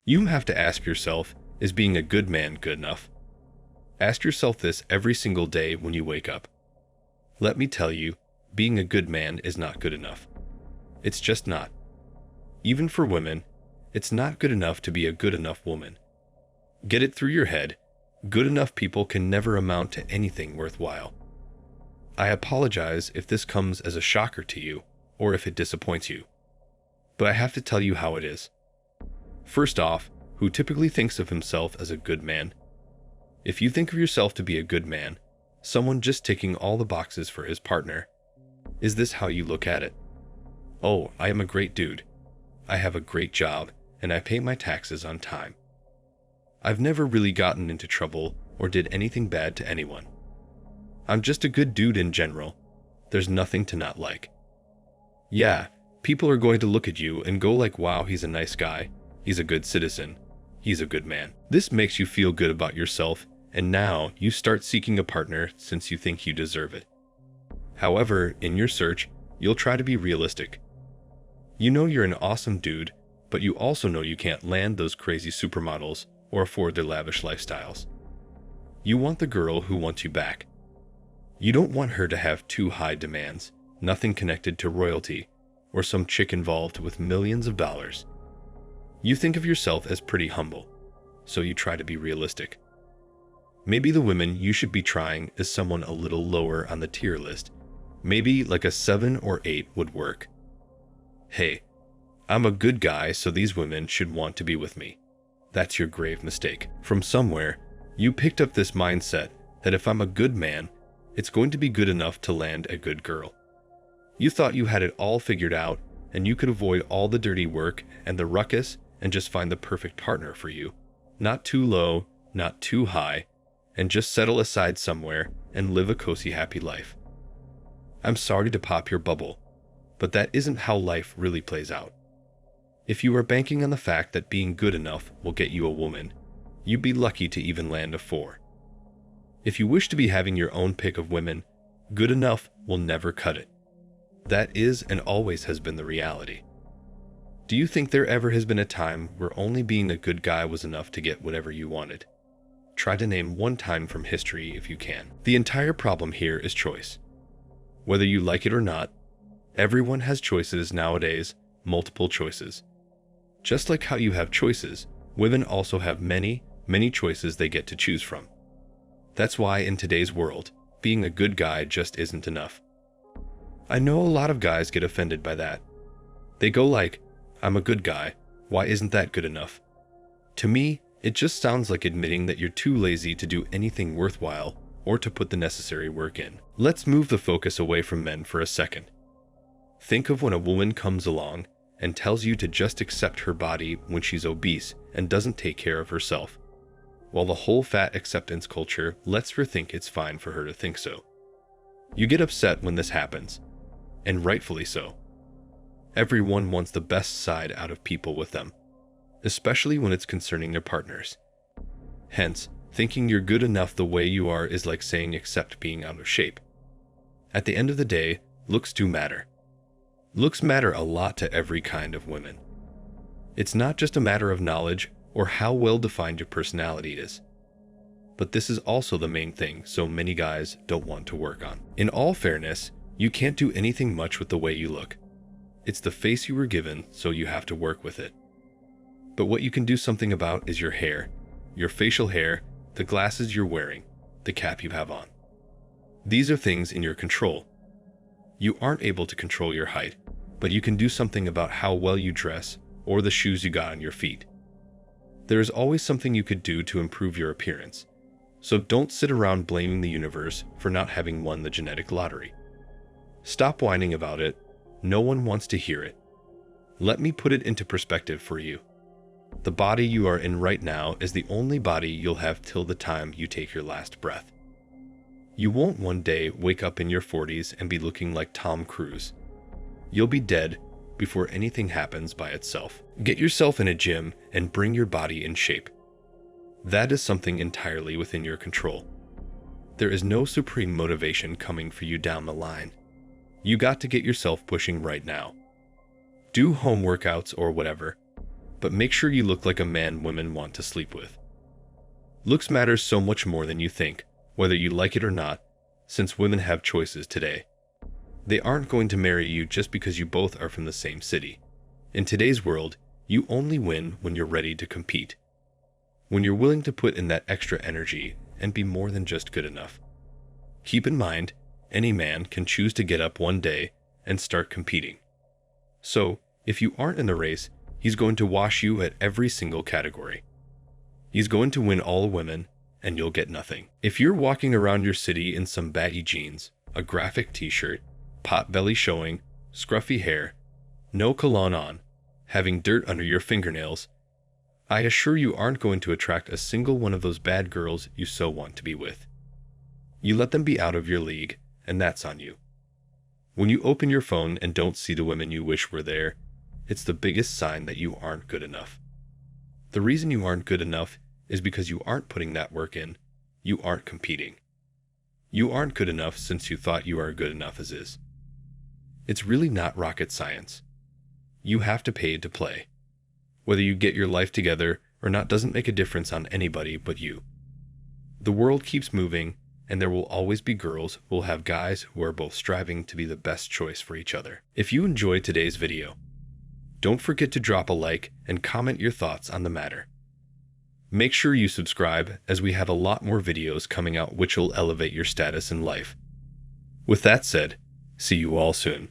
You have to ask yourself, is being a good man good enough? Ask yourself this every single day when you wake up. Let me tell you, being a good man is not good enough. It's just not. Even for women, it's not good enough to be a good enough woman. Get it through your head, good enough people can never amount to anything worthwhile. I apologize if this comes as a shocker to you, or if it disappoints you. But I have to tell you how it is. First off, who typically thinks of himself as a good man? If you think of yourself to be a good man, someone just ticking all the boxes for his partner, is this how you look at it? Oh, I am a great dude. I have a great job, and I pay my taxes on time. I've never really gotten into trouble or did anything bad to anyone. I'm just a good dude in general. There's nothing to not like. Yeah, people are going to look at you and go like, wow, he's a nice guy. He's a good citizen. He's a good man. This makes you feel good about yourself, and now you start seeking a partner since you think you deserve it. However, in your search, you'll try to be realistic. You know you're an awesome dude, but you also know you can't land those crazy supermodels or afford their lavish lifestyles. You want the girl who wants you back. You don't want her to have too high demands, nothing connected to royalty, or some chick involved with millions of dollars. You think of yourself as pretty humble, so you try to be realistic. Maybe the women you should be trying is someone a little lower on the tier list. Maybe like a 7 or 8 would work. Hey, I'm a good guy, so these women should want to be with me. That's your grave mistake. From somewhere, you picked up this mindset that if I'm a good man, it's going to be good enough to land a good girl. You thought you had it all figured out and you could avoid all the dirty work and the ruckus and just find the perfect partner for you. Not too low, not too high, and just settle aside somewhere and live a cozy, happy life. I'm sorry to pop your bubble, but that isn't how life really plays out. If you are banking on the fact that being good enough will get you a woman, you'd be lucky to even land a 4. If you wish to be having your own pick of women, good enough will never cut it. That is and always has been the reality. Do you think there ever has been a time where only being a good guy was enough to get whatever you wanted? Try to name one time from history if you can. The entire problem here is choice. Whether you like it or not, everyone has choices nowadays, multiple choices. Just like how you have choices, women also have many, many choices they get to choose from. That's why in today's world, being a good guy just isn't enough. I know a lot of guys get offended by that. They go like, I'm a good guy, why isn't that good enough? To me, it just sounds like admitting that you're too lazy to do anything worthwhile or to put the necessary work in. Let's move the focus away from men for a second. Think of when a woman comes along and tells you to just accept her body when she's obese and doesn't take care of herself, while the whole fat acceptance culture lets her think it's fine for her to think so. You get upset when this happens, and rightfully so. Everyone wants the best side out of people with them, especially when it's concerning their partners. Hence, thinking you're good enough the way you are is like saying accept being out of shape. At the end of the day, looks do matter. Looks matter a lot to every kind of women. It's not just a matter of knowledge or how well defined your personality is. But this is also the main thing so many guys don't want to work on. In all fairness, you can't do anything much with the way you look. It's the face you were given, so you have to work with it. But what you can do something about is your hair, your facial hair, the glasses you're wearing, the cap you have on. These are things in your control. You aren't able to control your height, but you can do something about how well you dress or the shoes you got on your feet. There is always something you could do to improve your appearance, so don't sit around blaming the universe for not having won the genetic lottery. Stop whining about it. No one wants to hear it. Let me put it into perspective for you. The body you are in right now is the only body you'll have till the time you take your last breath. You won't one day wake up in your 40s and be looking like Tom Cruise. You'll be dead before anything happens by itself. Get yourself in a gym and bring your body in shape. That is something entirely within your control. There is no supreme motivation coming for you down the line. You got to get yourself pushing right now. Do home workouts or whatever, but make sure you look like a man women want to sleep with. Looks matters so much more than you think, whether you like it or not, since women have choices today. They aren't going to marry you just because you both are from the same city. In today's world, you only win when you're ready to compete. When you're willing to put in that extra energy and be more than just good enough. Keep in mind, any man can choose to get up one day and start competing. So, if you aren't in the race, he's going to wash you at every single category. He's going to win all women, and you'll get nothing. If you're walking around your city in some baggy jeans, a graphic t-shirt, pot belly showing, scruffy hair, no cologne on, having dirt under your fingernails, I assure you aren't going to attract a single one of those bad girls you so want to be with. You let them be out of your league, and that's on you. When you open your phone and don't see the women you wish were there, it's the biggest sign that you aren't good enough. The reason you aren't good enough is because you aren't putting that work in. You aren't competing. You aren't good enough since you thought you are good enough as is. It's really not rocket science. You have to pay to play. Whether you get your life together or not doesn't make a difference on anybody but you. The world keeps moving, and there will always be girls who will have guys who are both striving to be the best choice for each other. If you enjoyed today's video, don't forget to drop a like and comment your thoughts on the matter. Make sure you subscribe, as we have a lot more videos coming out which will elevate your status in life. With that said, see you all soon.